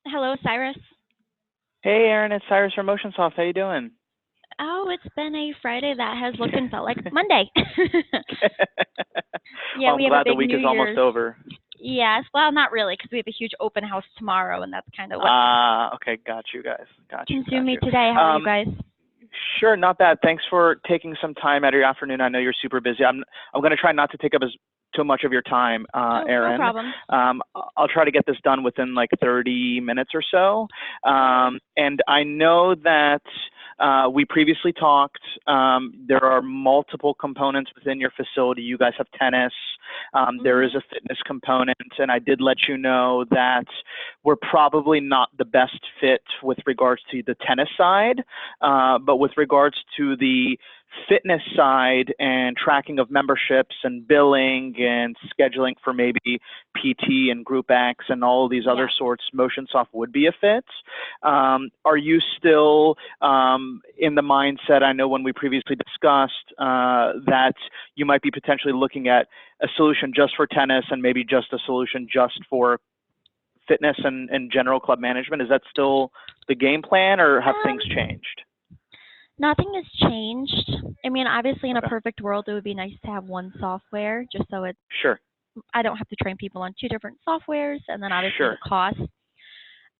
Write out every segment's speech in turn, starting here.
Hello, Cyrus. Hey, Aaron, it's Cyrus from MotionSoft. How you doing? Oh, it's been a Friday that has looked and felt like Monday. Yeah, Well, we I'm have a glad the big week New is almost Year's. over. Yes, well, not really, because we have a huge open house tomorrow, and that's kind of what's Okay, got you guys. consumed Got me you. today. How are you Um, guys? sure, not bad. Thanks for taking some time out of your afternoon. I know you're super busy. I'm going to try not to take up too much of your time, Oh, no Aaron. problem. I'll try to get this done within like 30 minutes or so. And I know that we previously talked. There are multiple components within your facility. You guys have tennis. There is Mhm. a fitness component, and I did let you know that we're probably not the best fit with regards to the tennis side, but with regards to the fitness side and tracking of memberships and billing and scheduling for maybe PT and Group X and all of these other Yeah. sorts, MotionSoft would be a fit. Are you still in the mindset, I know when we previously discussed, that you might be potentially looking at a solution just for tennis and maybe just a solution just for fitness and general club management? Is that still the game plan, or have things Um, changed? Nothing has changed. I mean, obviously, in a Okay, perfect world, it would be nice to have one software, just so sure, I don't have to train people on two different softwares, and then obviously the sure, cost.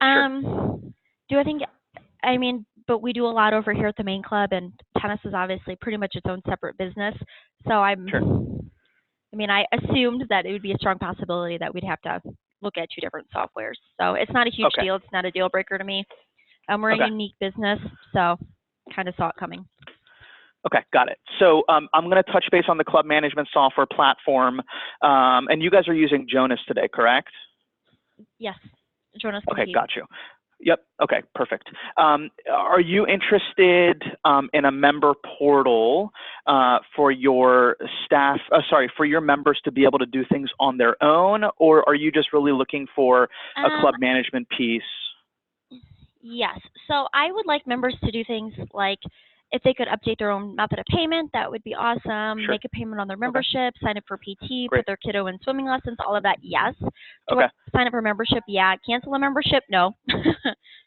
sure. Do I think I mean, but we do a lot over here at the main club, and tennis is obviously pretty much its own separate business. So Sure. I mean, I assumed that it would be a strong possibility that we'd have to look at two different softwares. So it's not a huge Okay. deal. It's not a deal breaker to me. We're a Okay. unique business, so kind of saw it coming. Okay. Got it. So I'm going to touch base on the club management software platform, and you guys are using Jonas today, correct? Yes, Jonas Okay. Compete. Got you. Yep. Okay. Perfect. Are you interested in a member portal for your staff? Sorry, for your members to be able to do things on their own, or are you just really looking for a Um, club management piece? Yes. So I would like members to do things like if they could update their own method of payment, that would be awesome. Sure. Make a payment on their Okay. membership, sign up for PT, put Great. their kiddo in swimming lessons, all of that, yes. Do I Okay. sign up for membership? Yeah. Cancel a membership? No.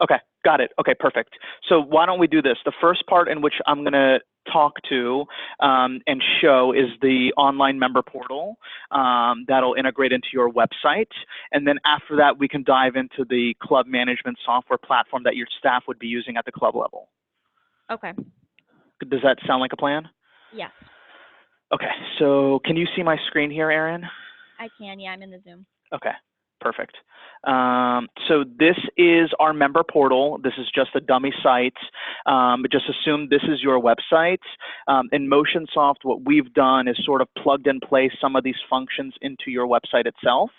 Okay, got it. Okay, perfect. So why don't we do this? The first part in which I'm going to talk to and show is the online member portal that'll integrate into your website. And then after that, we can dive into the club management software platform that your staff would be using at the club level. Okay. Does that sound like a plan? Yes, Okay, so can you see my screen here, Aaron? I can. Yeah, I'm in the Zoom. Okay, perfect. So this is our member portal. This is just a dummy site. But just assume this is your website. In MotionSoft, what we've done is sort of plugged and play some of these functions into your website itself.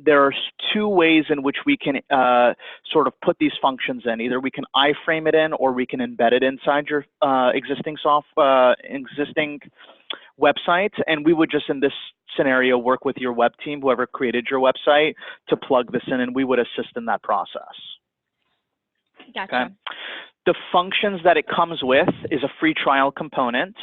There are two ways in which we can sort of put these functions in. Either we can iframe it in, or we can embed it inside your existing website, and we would just in this scenario work with your web team, whoever created your website, to plug this in, and we would assist in that process. Okay. Gotcha. The functions that it comes with is a free trial component,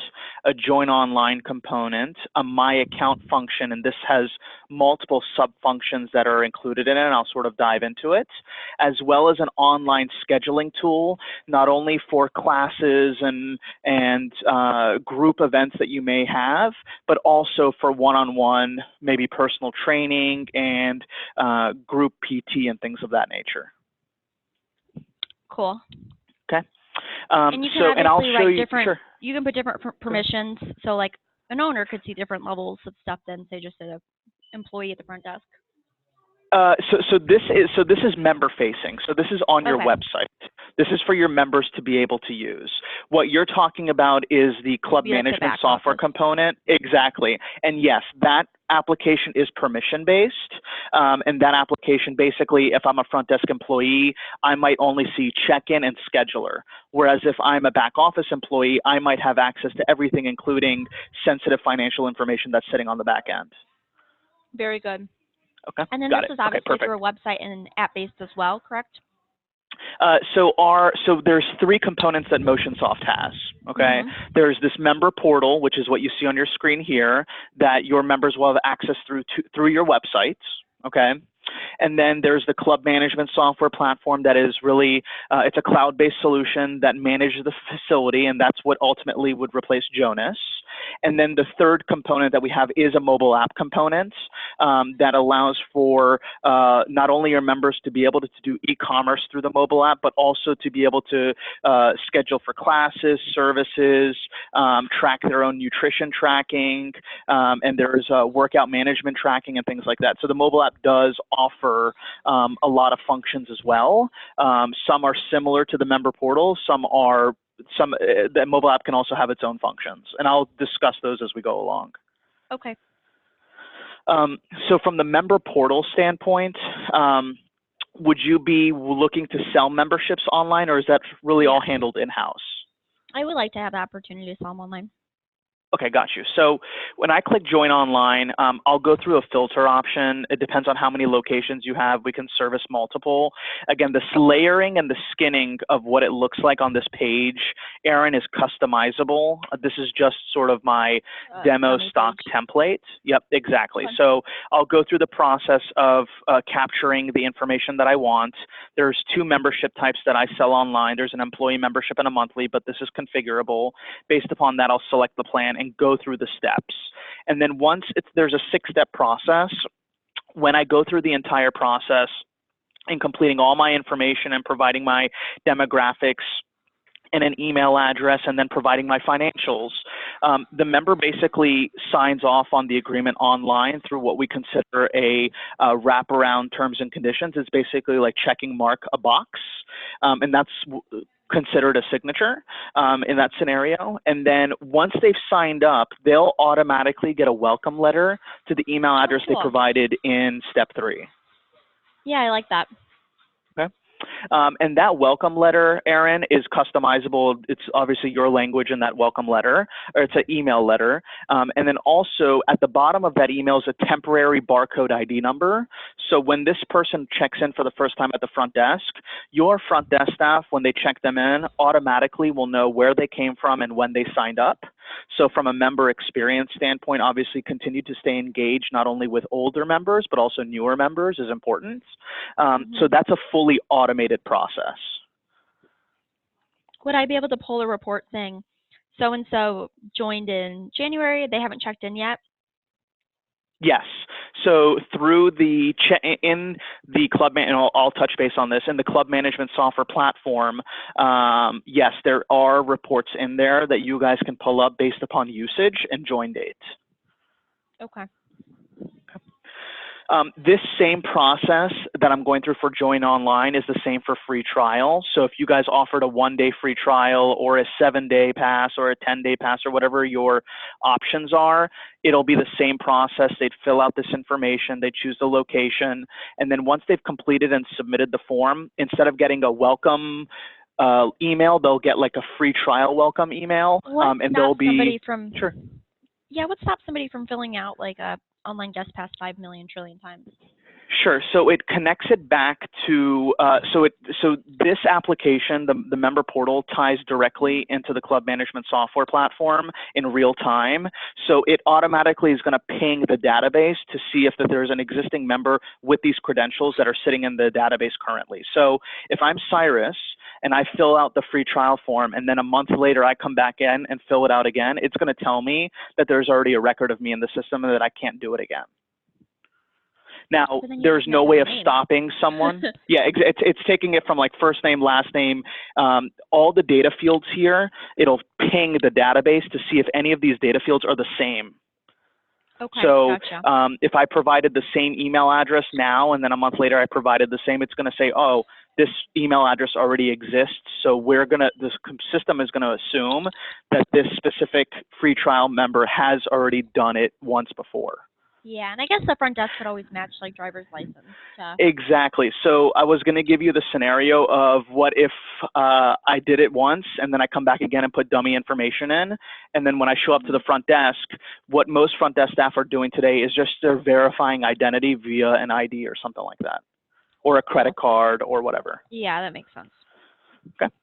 a join online component, a my account function, and this has multiple sub-functions that are included in it, and I'll sort of dive into it, as well as an online scheduling tool, not only for classes and group events that you may have, but also for one-on-one, maybe personal training and group PT and things of that nature. Cool. Okay. And you can And I'll obviously show write you, different, sure. you can put different permissions. So like an owner could see different levels of stuff than say just an employee at the front desk. So this is member facing. So this is on your Okay. website. This is for your members to be able to use. What you're talking about is the club Be like the management back software office. component. Exactly. And yes, that application is permission based. And that application basically, if I'm a front desk employee, I might only see check-in and scheduler. Whereas if I'm a back office employee, I might have access to everything, including sensitive financial information that's sitting on the back end. Very good. Okay, And then got this it. is Okay, obviously through perfect. a website and app-based as well, correct? So there's three components that MotionSoft has, okay? Mhm. There's this member portal, which is what you see on your screen here, that your members will have access through your websites, okay? And then there's the club management software platform that is really, it's a cloud-based solution that manages the facility, and that's what ultimately would replace Jonas. And then the third component that we have is a mobile app component that allows for not only your members to be able to do e-commerce through the mobile app, but also to be able to schedule for classes, services, track their own nutrition tracking, and there's workout management tracking and things like that. So the mobile app does offer a lot of functions as well. Some are similar to the member portal, the mobile app can also have its own functions, and I'll discuss those as we go along. Okay. So from the member portal standpoint, would you be looking to sell memberships online, or is that really all handled in-house? I would like to have the opportunity to sell them online. Okay, got you. So when I click Join Online, I'll go through a filter option. It depends on how many locations you have. We can service multiple. Again, the layering and the skinning of what it looks like on this page, Erin, is customizable. This is just sort of my demo stock template. Yep, exactly. Okay. So I'll go through the process of capturing the information that I want. There's two membership types that I sell online. There's an employee membership and a monthly, but this is configurable. Based upon that, I'll select the plan and go through the steps. And then once there's a 6-step process, when I go through the entire process and completing all my information and providing my demographics and an email address and then providing my financials, the member basically signs off on the agreement online through what we consider a wraparound terms and conditions. It's basically like checking mark a box, and that's considered a signature in that scenario. And then once they've signed up, they'll automatically get a welcome letter to the email address they provided in step 3. Yeah, I like that. Okay. And that welcome letter, Erin, is customizable. It's obviously your language in that welcome letter, or it's an email letter. And then also at the bottom of that email is a temporary barcode ID number. So when this person checks in for the first time at the front desk, your front desk staff, when they check them in, automatically will know where they came from and when they signed up. So from a member experience standpoint, obviously continue to stay engaged not only with older members, but also newer members is important. So that's a fully automated process. Would I be able to pull a report saying so-and-so joined in January, they haven't checked in yet? Yes. So through in the club, and I'll touch base on this, in the club management software platform, yes, there are reports in there that you guys can pull up based upon usage and join date. Okay. This same process that I'm going through for Join Online is the same for free trial. So if you guys offered a 1-day free trial or a 7-day pass or a 10-day pass or whatever your options are, it'll be the same process. They'd fill out this information, they choose the location, and then once they've completed and submitted the form, instead of getting a welcome email, they'll get like a free trial welcome email. And they'll be sure. Yeah, what stops somebody from filling out like a online guest pass 5 million trillion times? Sure. So it connects it back to so this application, the member portal, ties directly into the club management software platform in real time. So it automatically is going to ping the database to see if there's an existing member with these credentials that are sitting in the database currently. So if I'm Cyrus and I fill out the free trial form, and then a month later I come back in and fill it out again, it's going to tell me that there's already a record of me in the system and that I can't do it again. Now, there's no way of stopping someone. Yeah, it's taking it from like first name, last name, all the data fields here. It'll ping the database to see if any of these data fields are the same. Okay, so gotcha. If I provided the same email address now and then a month later I provided the same, it's going to say, oh, this email address already exists. So this system is going to assume that this specific free trial member has already done it once before. Yeah, and I guess the front desk could always match like driver's license. Exactly. So I was going to give you the scenario of what if I did it once and then I come back again and put dummy information in, and then when I show up to the front desk, what most front desk staff are doing today is just they're verifying identity via an ID or something like that, or a credit card or whatever. Yeah, that makes sense. Okay.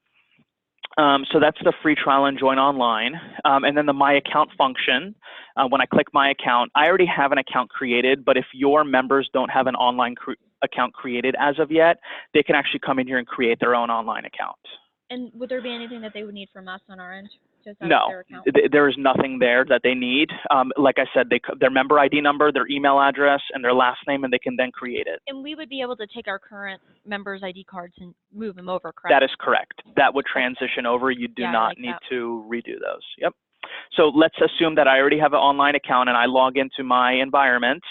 So that's the free trial and Join Online. And then the My Account function, when I click My Account, I already have an account created, but if your members don't have an online account created as of yet, they can actually come in here and create their own online account. And would there be anything that they would need from us on our end to set up No, their account? there is nothing there that they need. Like I said, their member ID number, their email address, and their last name, and they can then create it. And we would be able to take our current members' ID cards and move them over, correct? That is correct. That would transition over. You do Yeah, I not like need that. to redo those. Yep. So let's assume that I already have an online account and I log into my environment.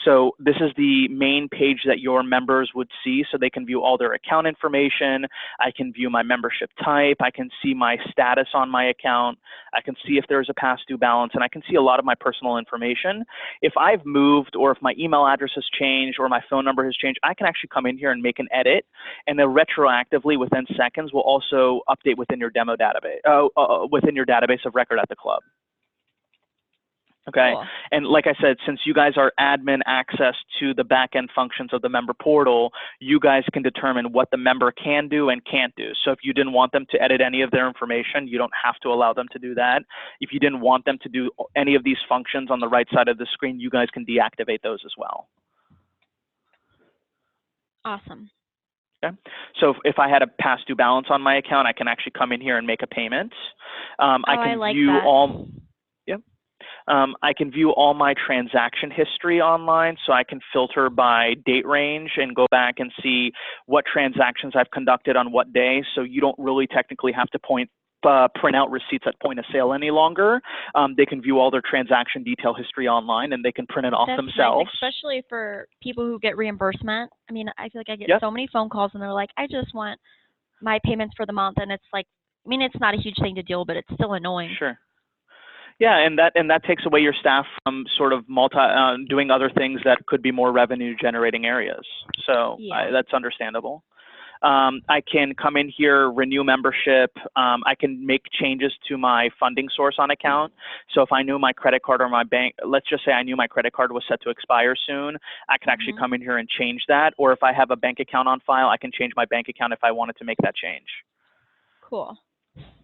So this is the main page that your members would see, so they can view all their account information. I can view my membership type. I can see my status on my account. I can see if there's a past due balance, and I can see a lot of my personal information. If I've moved, or if my email address has changed, or my phone number has changed, I can actually come in here and make an edit, and then retroactively within seconds will also update within your demo database, within your database of record at the club. Okay, Cool. and like I said, since you guys are admin access to the back-end functions of the member portal, you guys can determine what the member can do and can't do. So if you didn't want them to edit any of their information, you don't have to allow them to do that. If you didn't want them to do any of these functions on the right side of the screen, you guys can deactivate those as well. Awesome. Okay, so if I had a past due balance on my account, I can actually come in here and make a payment. I can like view that. all. I can view all my transaction history online, so I can filter by date range and go back and see what transactions I've conducted on what day, so you don't really technically have to print out receipts at point of sale any longer. They can view all their transaction detail history online, and they can print it off That's themselves. nice, especially for people who get reimbursement. I mean, I feel like I get Yep. so many phone calls, and they're like, I just want my payments for the month, and it's like, I mean, it's not a huge thing to deal, but it's still annoying. Sure. Yeah, and that takes away your staff from sort of doing other things that could be more revenue generating areas. So Yeah. that's understandable. I can come in here, renew membership. I can make changes to my funding source on account. So if I knew my credit card or my bank, let's just say I knew my credit card was set to expire soon, I can actually come in here and change that. Or if I have a bank account on file, I can change my bank account if I wanted to make that change. Cool.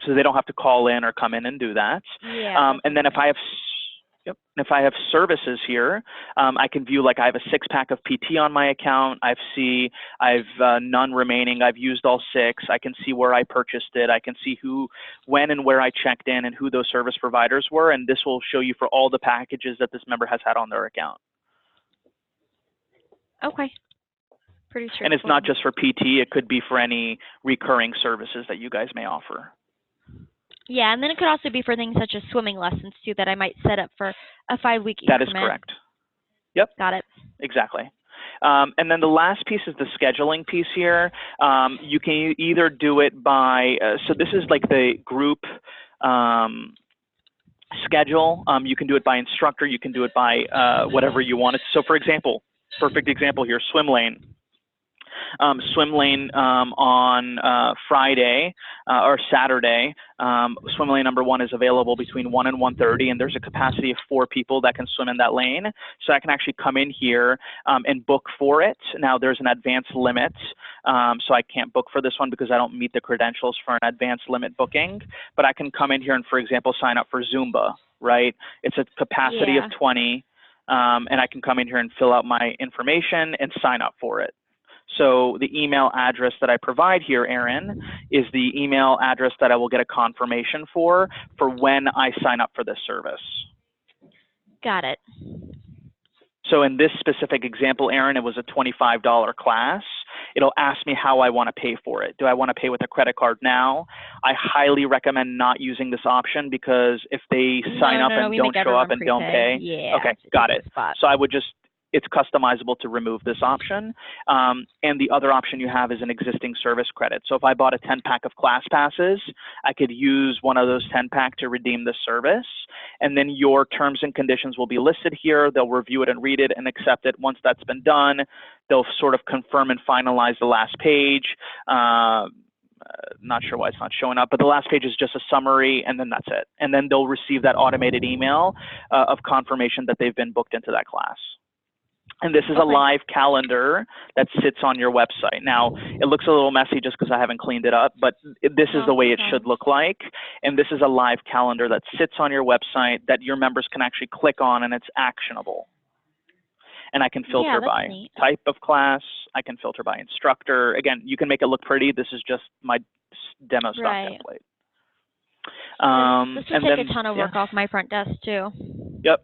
So they don't have to call in or come in and do that. Yeah. And then if I have services here, I can view, like, I have a 6-pack of PT on my account. I've none remaining. I've used all 6. I can see where I purchased it. I can see who, when, and where I checked in and who those service providers were. And this will show you for all the packages that this member has had on their account. Okay. Pretty straightforward. And it's not just for PT. It could be for any recurring services that you guys may offer. Yeah, and then it could also be for things such as swimming lessons too that I might set up for a 5-week That increment. is correct. Yep. Got it. Exactly. And then the last piece is the scheduling piece here. You can either do it by, so this is like the group schedule. You can do it by instructor. You can do it by whatever you want. So for example, perfect example here, swim lane. Swim lane on Friday or Saturday, swim lane number 1 is available between 1 and 1:30, and there's a capacity of 4 people that can swim in that lane. So I can actually come in here and book for it. Now there's an advanced limit, so I can't book for this one because I don't meet the credentials for an advanced limit booking, but I can come in here and, for example, sign up for Zumba, right? It's a capacity of 20, and I can come in here and fill out my information and sign up for it. So the email address that I provide here, Erin, is the email address that I will get a confirmation for when I sign up for this service. Got it. So in this specific example, Erin, it was a $25 class. It'll ask me how I want to pay for it. Do I want to pay with a credit card now? I highly recommend not using this option because if they sign up and don't show up and don't pay, okay, got it. So I would just, it's customizable to remove this option. And the other option you have is an existing service credit. So if I bought a 10-pack of class passes, I could use one of those 10-pack to redeem the service. And then your terms and conditions will be listed here. They'll review it and read it and accept it. Once that's been done, they'll sort of confirm and finalize the last page. Not sure why it's not showing up, but the last page is just a summary, and then that's it. And then they'll receive that automated email of confirmation that they've been booked into that class. And this is a live calendar that sits on your website. Now, it looks a little messy just because I haven't cleaned it up, but this is the way it should look like. And this is a live calendar that sits on your website that your members can actually click on, and it's actionable. and I can filter Yeah, that's by neat. type of class. I can filter by instructor. Again, you can make it look pretty. This is just my demo stock Right. template. This would take a ton of work off my front desk too. Yep.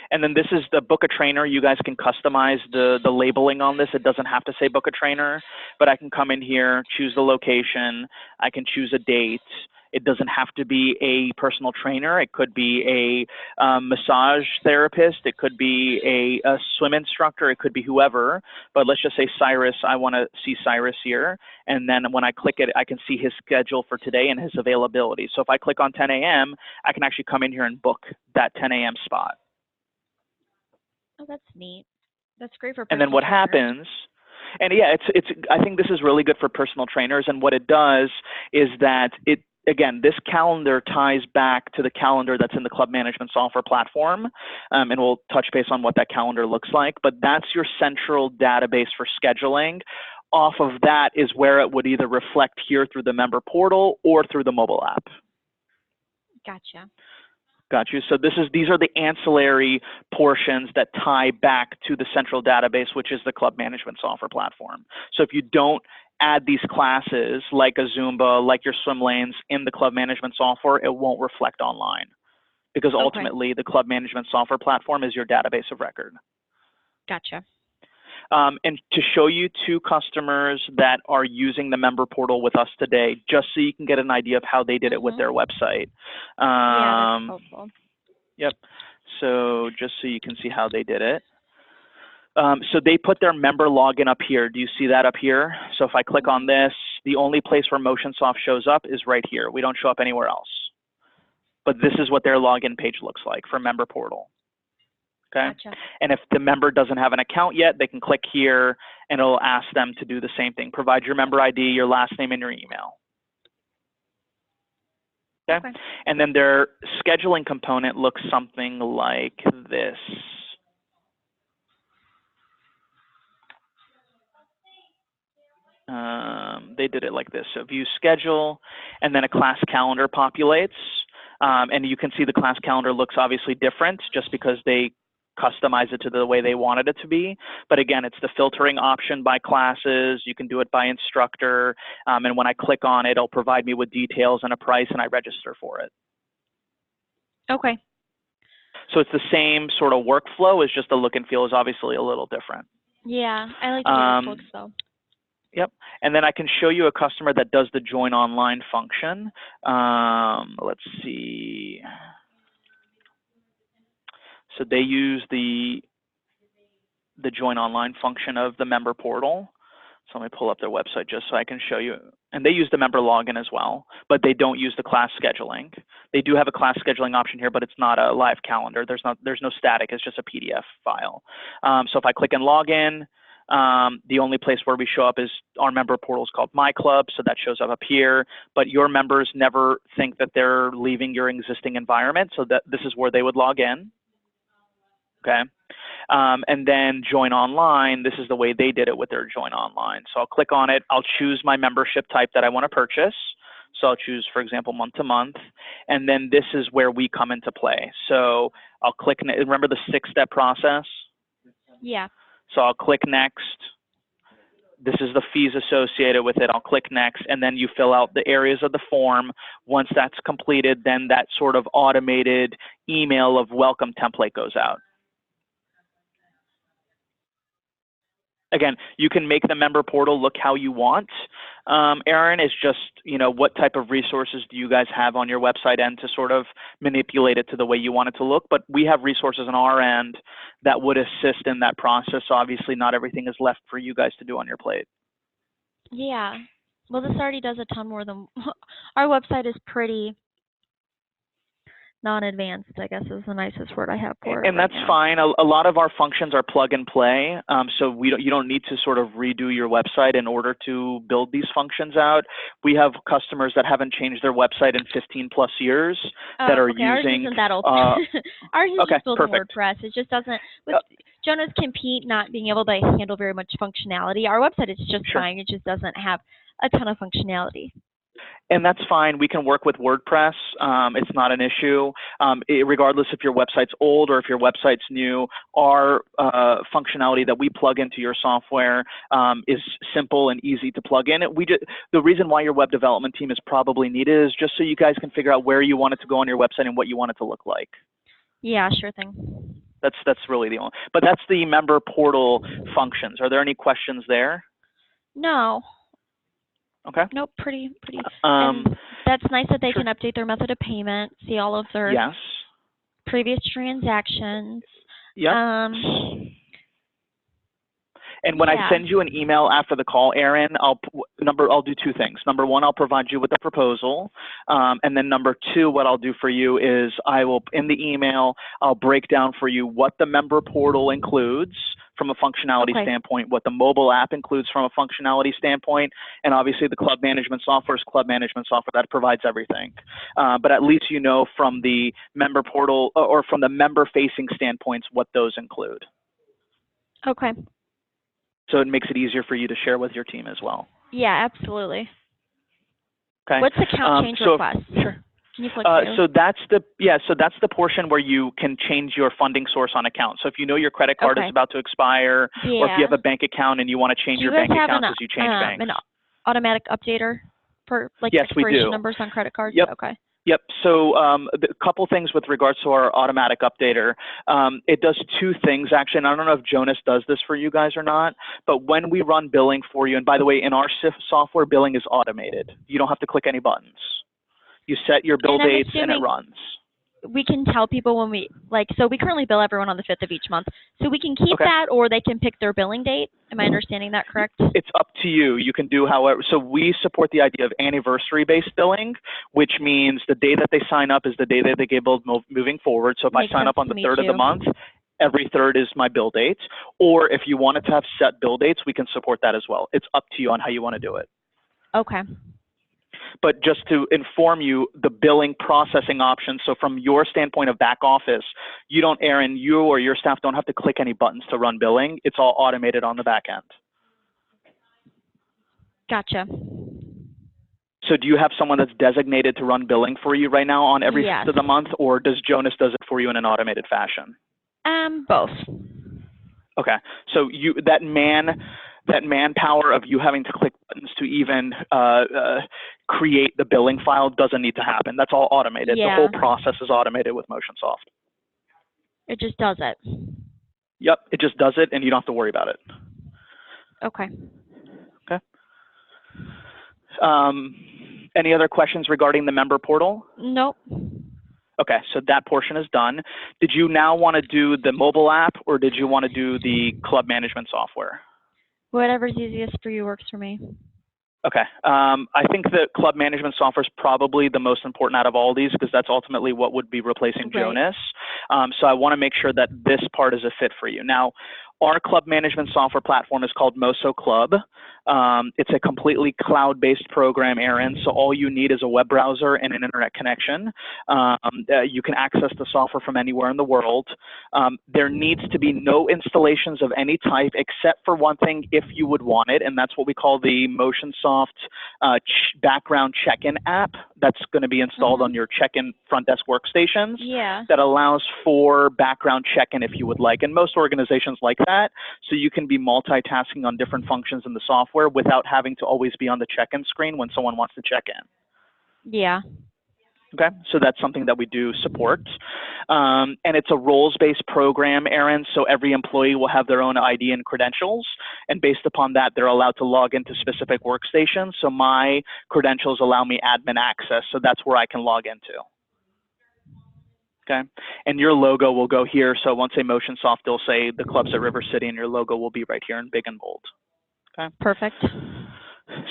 And then this is the book a trainer. You guys can customize the labeling on this. It doesn't have to say book a trainer, but I can come in here, choose the location. I can choose a date. It doesn't have to be a personal trainer. It could be a massage therapist. It could be a swim instructor. It could be whoever. But let's just say Cyrus. I want to see Cyrus here. And then when I click it, I can see his schedule for today and his availability. So if I click on 10 a.m., I can actually come in here and book that 10 a.m. spot. Oh, that's neat. That's great for And then personal what trainers. happens, and yeah, I think this is really good for personal trainers. And what it does is that again, this calendar ties back to the calendar that's in the club management software platform. And we'll touch base on what that calendar looks like, but that's your central database for scheduling. Off of that is where it would either reflect here through the member portal or through the mobile app. Gotcha. Got you. So these are the ancillary portions that tie back to the central database, which is the club management software platform. So if you don't add these classes like a Zumba, like your swim lanes in the club management software, it won't reflect online, because ultimately the club management software platform is your database of record. Gotcha. And to show you two customers that are using the member portal with us today, just so you can get an idea of how they did it with their website. Yeah, that's helpful. Yep. So just so you can see how they did it. So they put their member login up here. Do you see that up here? So if I click on this, the only place where MotionSoft shows up is right here. We don't show up anywhere else. But this is what their login page looks like for member portal. Okay. Gotcha. And if the member doesn't have an account yet, they can click here and it'll ask them to do the same thing. Provide your member ID, your last name, and your email. Okay. And then their scheduling component looks something like this. They did it like this. So view schedule, and then a class calendar populates. And you can see the class calendar looks obviously different just because they customize it to the way they wanted it to be. But again, it's the filtering option by classes. You can do it by instructor. And when I click on it, it'll provide me with details and a price, and I register for it. Okay. So it's the same sort of workflow. It's just the look and feel is obviously a little different. Yeah, I like the way this looks though. Yep. And then I can show you a customer that does the join online function. Let's see. So they use the join online function of the member portal. So let me pull up their website just so I can show you. And they use the member login as well, but they don't use the class scheduling. They do have a class scheduling option here, but it's not a live calendar. There's no static. It's just a PDF file. So if I click in login, the only place where we show up is our member portal is called My Club, so that shows up here. But your members never think that they're leaving your existing environment, so that this is where they would log in. Okay. And then join online, this is the way they did it with their join online. So I'll click on it. I'll choose my membership type that I want to purchase. So I'll choose, for example, month to month. And then this is where we come into play. So I'll click, remember the 6-step process? Yeah. So I'll click next. This is the fees associated with it. I'll click next, and then you fill out the areas of the form. Once that's completed, then that sort of automated email of welcome template goes out. Again, you can make the member portal look how you want. Aaron, is just, what type of resources do you guys have on your website end to sort of manipulate it to the way you want it to look? But we have resources on our end that would assist in that process. Obviously, not everything is left for you guys to do on your plate. Yeah. Well, this already does a ton more than our website is pretty non-advanced, I guess is the nicest word I have for it. And that's fine. A lot of our functions are plug and play. So you don't need to sort of redo your website in order to build these functions out. We have customers that haven't changed their website in 15+ years that are using. Ours isn't that old. Ours is just built in perfect. WordPress. It just doesn't, with Jonah's Compete not being able to handle very much functionality. Our website is just fine. It just doesn't have a ton of functionality. And that's fine. We can work with WordPress. It's not an issue. Regardless if your website's old or if your website's new, our functionality that we plug into your software is simple and easy to plug in. The reason why your web development team is probably needed is just so you guys can figure out where you want it to go on your website and what you want it to look like. Yeah, sure thing. That's really the only, but that's the member portal functions. Are there any questions there? No. Okay. Nope, pretty. And that's nice that they can update their method of payment, see all of their previous transactions. Yep. And when I send you an email after the call, Erin, I'll do two things. Number one, I'll provide you with a proposal. And then number two, what I'll do for you is in the email, I'll break down for you what the member portal includes from a functionality standpoint, what the mobile app includes from a functionality standpoint, and obviously the club management software is club management software that provides everything. But at least you know from the member portal or from the member-facing standpoints what those include. Okay. So it makes it easier for you to share with your team as well. Yeah, absolutely. Okay. What's the account change request? Sure. Can you click through? So that's the portion where you can change your funding source on account. So if you know your credit card is about to expire, or if you have a bank account and you want to change your bank account as you change banks. An automatic updater for expiration numbers on credit cards? Yep. Okay. Yep. So a couple things with regards to our automatic updater. It does two things, actually, and I don't know if Jonas does this for you guys or not, but when we run billing for you, and by the way, in our software, billing is automated. You don't have to click any buttons. You set your bill dates and it runs. We can tell people when we, so we currently bill everyone on the 5th of each month. So we can keep that, or they can pick their billing date. Am I understanding that correct? It's up to you. You can do however. So we support the idea of anniversary-based billing, which means the day that they sign up is the day that they get billed moving forward. So if I sign up on the 3rd of the month, every 3rd is my bill date. Or if you wanted to have set bill dates, we can support that as well. It's up to you on how you want to do it. Okay. But just to inform you, the billing processing option, so from your standpoint of back office, you or your staff don't have to click any buttons to run billing. It's all automated on the back end. Gotcha. So do you have someone that's designated to run billing for you right now on every 5th of the month, or does Jonas does it for you in an automated fashion? Both. Okay. So that manpower of you having to click buttons to even create the billing file doesn't need to happen. That's all automated. The whole process is automated with MotionSoft. It just does it. Yep, it just does it, and you don't have to worry about it. Okay. Okay. Any other questions regarding the member portal? Nope. Okay, so that portion is done. Did you now want to do the mobile app, or did you want to do the club management software? Whatever's easiest for you works for me. Okay. I think the club management software is probably the most important out of all these because that's ultimately what would be replacing Jonas. So I want to make sure that this part is a fit for you. Now, our club management software platform is called Moso Club. It's a completely cloud-based program, Erin, so all you need is a web browser and an internet connection. You can access the software from anywhere in the world. There needs to be no installations of any type except for one thing if you would want it, and that's what we call the MotionSoft background check-in app that's going to be installed on your check-in front desk workstations that allows for background check-in if you would like, and most organizations like that, so you can be multitasking on different functions in the software without having to always be on the check-in screen when someone wants to check in. Yeah. Okay, so that's something that we do support. And it's a roles-based program, Erin, so every employee will have their own ID and credentials, and based upon that, they're allowed to log into specific workstations. So my credentials allow me admin access, so that's where I can log into. Okay, and your logo will go here, so once a MotionSoft, they'll say the club's at River City, and your logo will be right here in big and bold. Okay. Perfect.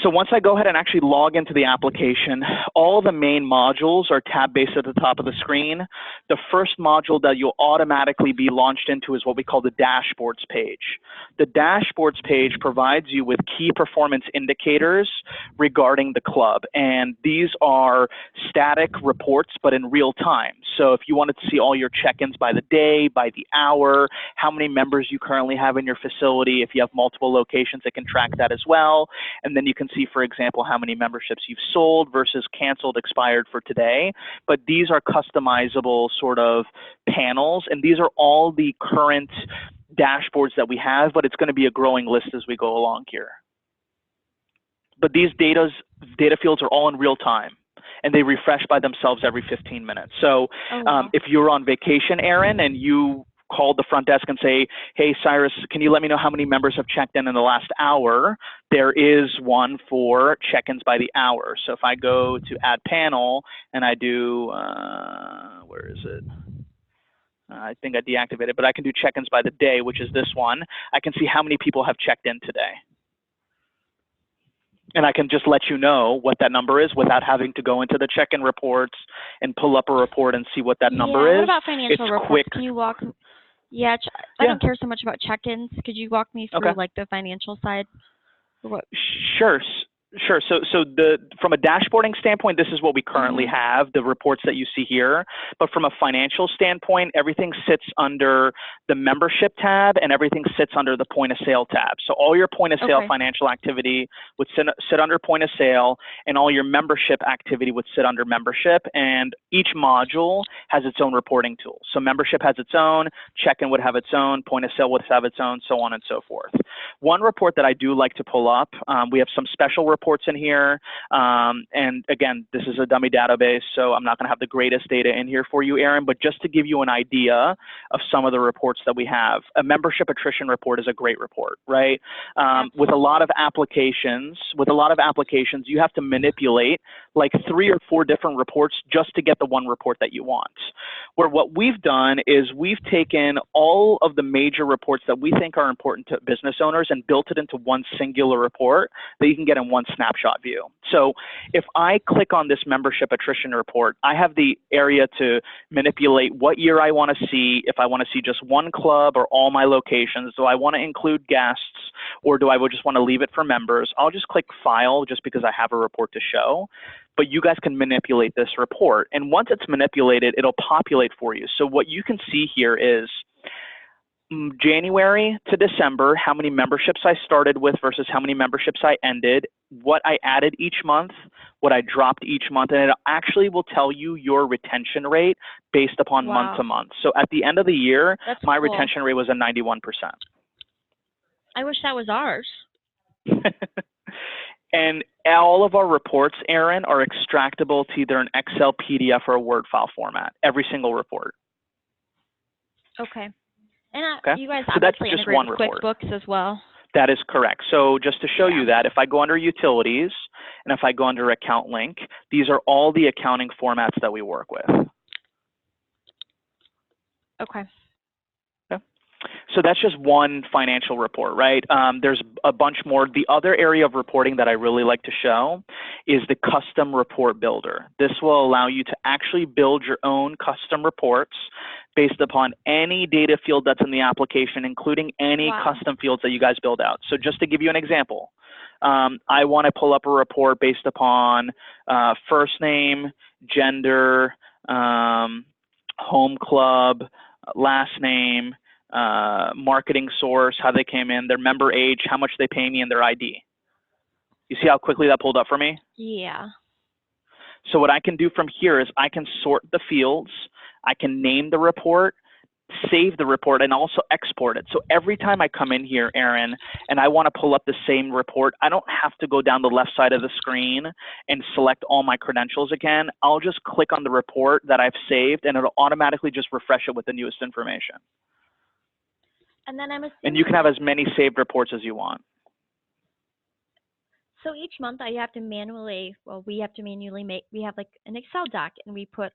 So once I go ahead and actually log into the application, all the main modules are tab-based at the top of the screen. The first module that you'll automatically be launched into is what we call the dashboards page. The dashboards page provides you with key performance indicators regarding the club, and these are static reports, but in real time. So if you wanted to see all your check-ins by the day, by the hour, how many members you currently have in your facility, if you have multiple locations, it can track that as well. And then you can see, for example, how many memberships you've sold versus canceled, expired for today. But these are customizable sort of panels, and these are all the current dashboards that we have, but it's going to be a growing list as we go along here. But these data fields are all in real time, and they refresh by themselves every 15 minutes. So if you're on vacation, Erin, and you called the front desk and say, hey, Cyrus, can you let me know how many members have checked in the last hour? There is one for check-ins by the hour. So if I go to add panel and I do, where is it? I think I deactivated, but I can do check-ins by the day, which is this one. I can see how many people have checked in today. And I can just let you know what that number is without having to go into the check-in reports and pull up a report and see what that number is. What about financial reports? Quick. Can you walk? I don't care so much about check-ins. Could you walk me through like the financial side? What? Sure. So from a dashboarding standpoint, this is what we currently have, the reports that you see here. But from a financial standpoint, everything sits under the membership tab and everything sits under the point of sale tab. So all your point of sale financial activity would sit under point of sale, and all your membership activity would sit under membership. And each module has its own reporting tool. So membership has its own, check-in would have its own, point of sale would have its own, so on and so forth. One report that I do like to pull up, we have some special reports in here, and again, this is a dummy database, so I'm not going to have the greatest data in here for you, Erin, but just to give you an idea of some of the reports that we have, a membership attrition report is a great report, right? With a lot of applications, you have to manipulate like 3 or 4 different reports just to get the one report that you want. Where what we've done is we've taken all of the major reports that we think are important to business owners and built it into one singular report that you can get in one snapshot view. So if I click on this membership attrition report, I have the area to manipulate what year I want to see, if I want to see just one club or all my locations. Do I want to include guests, or do I just want to leave it for members? I'll just click File just because I have a report to show. But you guys can manipulate this report. And once it's manipulated, it'll populate for you. So what you can see here is January to December, how many memberships I started with versus how many memberships I ended, what I added each month, what I dropped each month, and it actually will tell you your retention rate based upon month to month. So at the end of the year, my retention rate was a 91%. I wish that was ours. And all of our reports, Erin, are extractable to either an Excel, PDF, or a Word file format, every single report. Okay. And you guys so that's obviously just integrate one with report. QuickBooks as well. That is correct. So just to show you that, if I go under Utilities and if I go under Account Link, these are all the accounting formats that we work with. Okay. So that's just one financial report, right? There's a bunch more. The other area of reporting that I really like to show is the custom report builder. This will allow you to actually build your own custom reports based upon any data field that's in the application, including any custom fields that you guys build out. So just to give you an example, I want to pull up a report based upon first name, gender, home club, last name, marketing source, how they came in, their member age, how much they pay me, and their ID. You see how quickly that pulled up for me? Yeah. So what I can do from here is I can sort the fields, I can name the report, save the report, and also export it. So every time I come in here, Erin, and I want to pull up the same report, I don't have to go down the left side of the screen and select all my credentials again. I'll just click on the report that I've saved, and it'll automatically just refresh it with the newest information. And then I'm assuming, and you can have as many saved reports as you want. So each month I have to manually, we have like an Excel doc, and we put,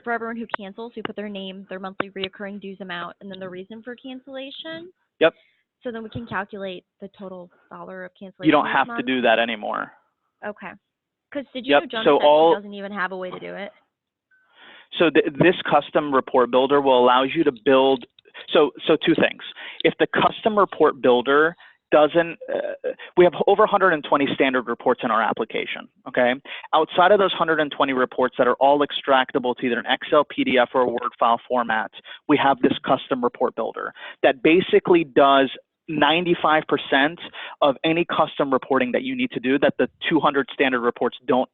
for everyone who cancels, we put their name, their monthly reoccurring dues amount, and then the reason for cancellation. Yep. So then we can calculate the total dollar of cancellation. You don't have to do that anymore. Okay. Because did you know Jonas doesn't even have a way to do it? So this custom report builder will allow you to build. So 2 things. If the custom report builder doesn't, we have over 120 standard reports in our application, okay? Outside of those 120 reports that are all extractable to either an Excel, PDF, or a Word file format, we have this custom report builder that basically does 95% of any custom reporting that you need to do that the 200 standard reports don't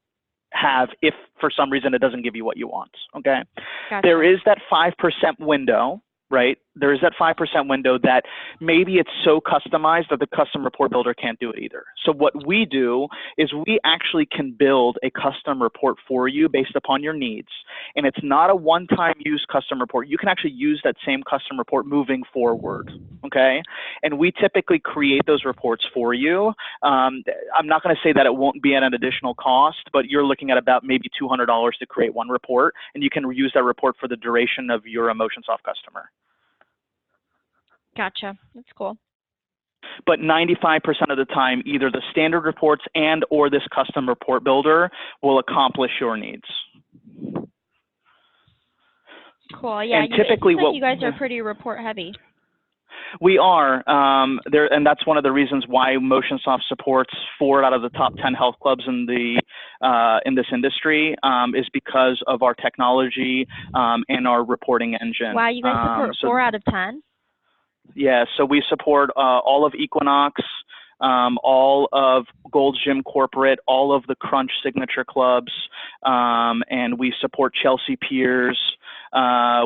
have if for some reason it doesn't give you what you want, okay? Gotcha. There is that 5% window, right? There is that 5% window that maybe it's so customized that the custom report builder can't do it either. So what we do is we actually can build a custom report for you based upon your needs. And it's not a one-time use custom report. You can actually use that same custom report moving forward, okay? And we typically create those reports for you. I'm not going to say that it won't be at an additional cost, but you're looking at about maybe $200 to create one report, and you can use that report for the duration of your Motionsoft customer. Gotcha. That's cool. But 95% of the time, either the standard reports and or this custom report builder will accomplish your needs. Cool. Yeah. And typically, it seems like you guys are pretty report heavy. We are there, and that's one of the reasons why Motionsoft supports 4 out of the top 10 health clubs in this industry is because of our technology and our reporting engine. Wow, you guys support 4 out of 10? Yeah, so we support all of Equinox, all of Gold's Gym Corporate, all of the Crunch signature clubs, and we support Chelsea Piers.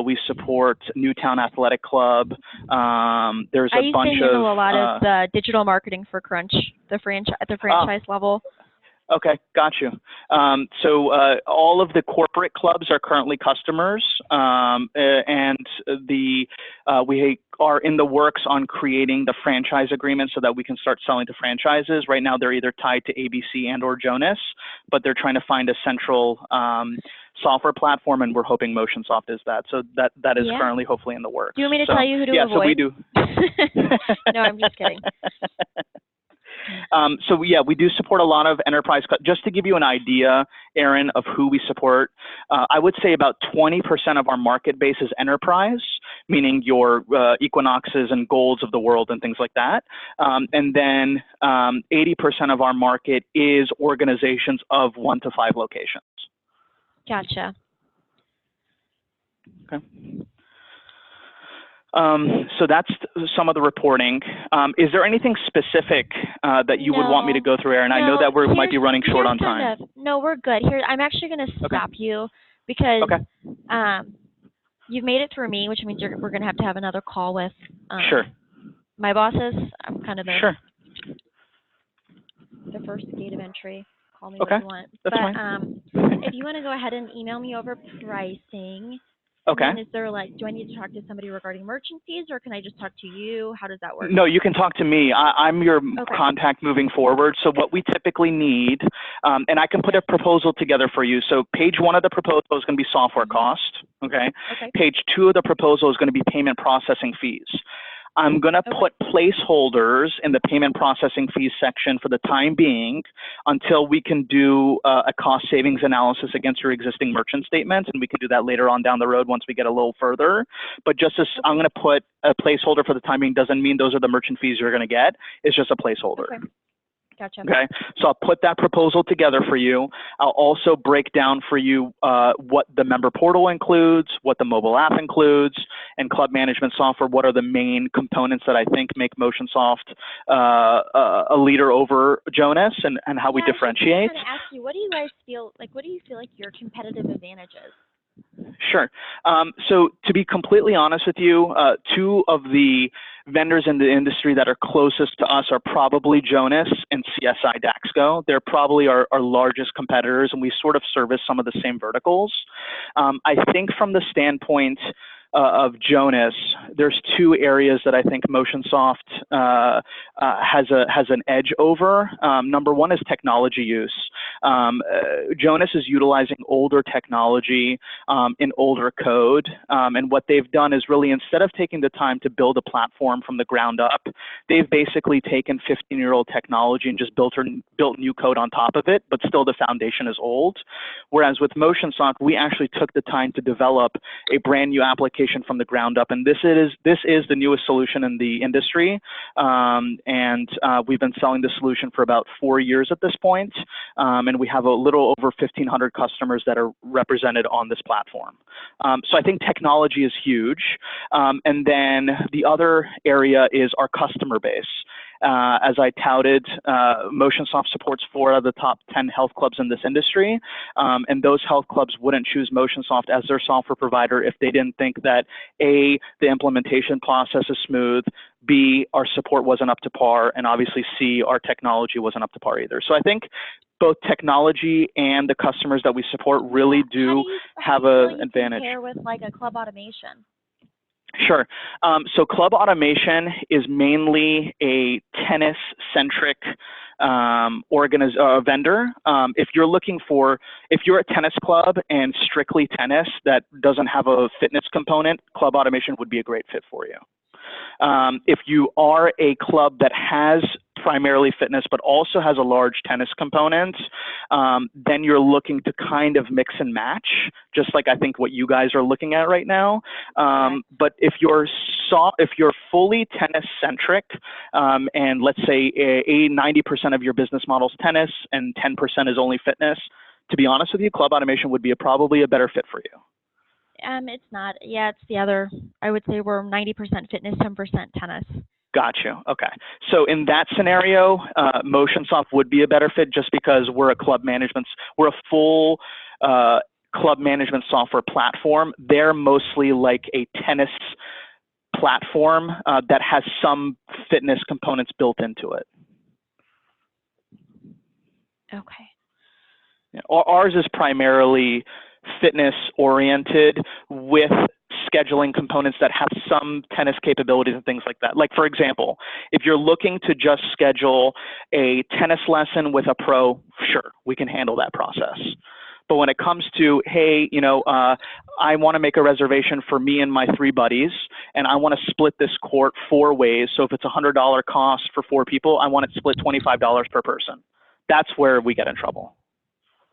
We support Newtown Athletic Club. There's a bunch of. I used to handle a lot of the digital marketing for Crunch, at the franchise level. Okay, got you. So all of the corporate clubs are currently customers, and we are in the works on creating the franchise agreement so that we can start selling to franchises. Right now, they're either tied to ABC and or Jonas, but they're trying to find a central software platform, and we're hoping Motionsoft is that. So that is currently hopefully in the works. Do you want me to tell you who to avoid? Yeah, so we do. No, I'm just kidding. So yeah, we do support a lot of enterprise. Just to give you an idea, Aaron, of who we support, I would say about 20% of our market base is enterprise, meaning your Equinoxes and Golds of the world and things like that. And then 80% of our market is organizations of 1 to 5 locations. Gotcha. Okay. So that's some of the reporting. Is there anything specific that you would want me to go through, Aaron? I know that we might be running short on time. No, we're good. Here, I'm actually going to stop you because you've made it through me, which means we're going to have another call with my bosses. I'm kind of the first gate of entry. Call me what you want. That's fine. If you want to go ahead and email me over pricing. Okay. And is there do I need to talk to somebody regarding merchant fees, or can I just talk to you? How does that work? No, you can talk to me. I'm your contact moving forward. So what we typically need, and I can put a proposal together for you. So page 1 of the proposal is going to be software cost. Okay. Page 2 of the proposal is going to be payment processing fees. I'm going to put placeholders in the payment processing fees section for the time being until we can do a cost savings analysis against your existing merchant statements, and we can do that later on down the road once we get a little further. But just as I'm going to put a placeholder for the time being doesn't mean those are the merchant fees you're going to get. It's just a placeholder. Okay. Gotcha. Okay, so I'll put that proposal together for you. I'll also break down for you what the member portal includes, what the mobile app includes, and club management software. What are the main components that I think make Motionsoft a leader over Jonas, and how we differentiate. I was going to ask you, what do you guys feel like? What do you feel like your competitive advantage is? Sure. So to be completely honest with you, 2 of the vendors in the industry that are closest to us are probably Jonas and CSI Daxco. They're probably our largest competitors, and we sort of service some of the same verticals. I think from the standpoint of Jonas, there's 2 areas that I think Motionsoft has an edge over. Number 1 is technology use. Jonas is utilizing older technology in older code, and what they've done is really, instead of taking the time to build a platform from the ground up, they've basically taken 15-year-old technology and just built new code on top of it, but still the foundation is old. Whereas with Motionsoft, we actually took the time to develop a brand new application from the ground up, and this is the newest solution in the industry, and we've been selling the solution for about 4 years at this point, and and we have a little over 1,500 customers that are represented on this platform. So I think technology is huge. And then the other area is our customer base. As I touted, MotionSoft supports 4 out of the top 10 health clubs in this industry, and those health clubs wouldn't choose MotionSoft as their software provider if they didn't think that A, the implementation process is smooth, B, our support wasn't up to par, and obviously C, our technology wasn't up to par either. So I think both technology and the customers that we support really do have an advantage. Compare with like a Club Automation? Sure. So Club Automation is mainly a tennis-centric vendor. If you're a tennis club and strictly tennis that doesn't have a fitness component, Club Automation would be a great fit for you. If you are a club that has primarily fitness but also has a large tennis component, then you're looking to kind of mix and match, just like I think what you guys are looking at right now. But if you're fully tennis-centric, and let's say 90% of your business model is tennis and 10% is only fitness, to be honest with you, Club Automation would be probably a better fit for you. It's not. Yeah, it's the other. I would say we're 90% fitness, 10% tennis. Got you. Okay. So in that scenario, MotionSoft would be a better fit just because we're a full club management software platform. They're mostly like a tennis platform that has some fitness components built into it. Okay. Yeah. Ours is primarily fitness oriented with scheduling components that have some tennis capabilities and things like that. Like, for example, if you're looking to just schedule a tennis lesson with a pro, sure, we can handle that process. But when it comes to, hey, I want to make a reservation for me and my 3 buddies, and I want to split this court 4 ways. So if it's a $100 cost for 4 people, I want it split $25 per person. That's where we get in trouble.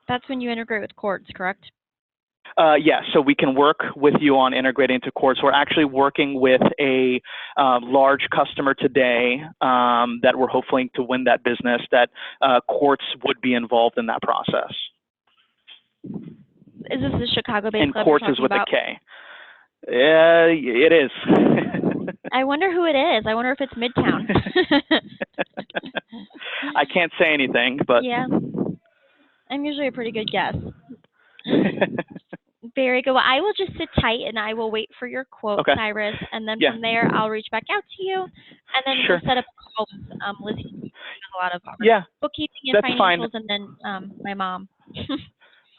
That's when you integrate with courts, correct? Yeah, so we can work with you on integrating to courts. We're actually working with a large customer today that we're hoping to win that business, that courts would be involved in that process. Is this the Chicago-based and club courts you're is with about? a K. It is. I wonder who it is. I wonder if it's Midtown. I can't say anything, but... Yeah. I'm usually a pretty good guess. Very good. Well, I will just sit tight and I will wait for your quote, okay. Cyrus, and then from there I'll reach back out to you, and then we'll set up a call with Lizzie. She does a lot of bookkeeping and financials, and then my mom.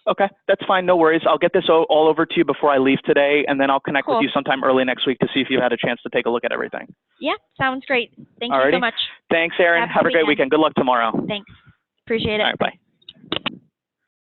Okay, that's fine. No worries. I'll get this all over to you before I leave today, and then I'll connect with you sometime early next week to see if you had a chance to take a look at everything. Yeah, sounds great. Thank you so much. Thanks, Erin. Have a great weekend. Good luck tomorrow. Thanks. Appreciate it. All right, bye.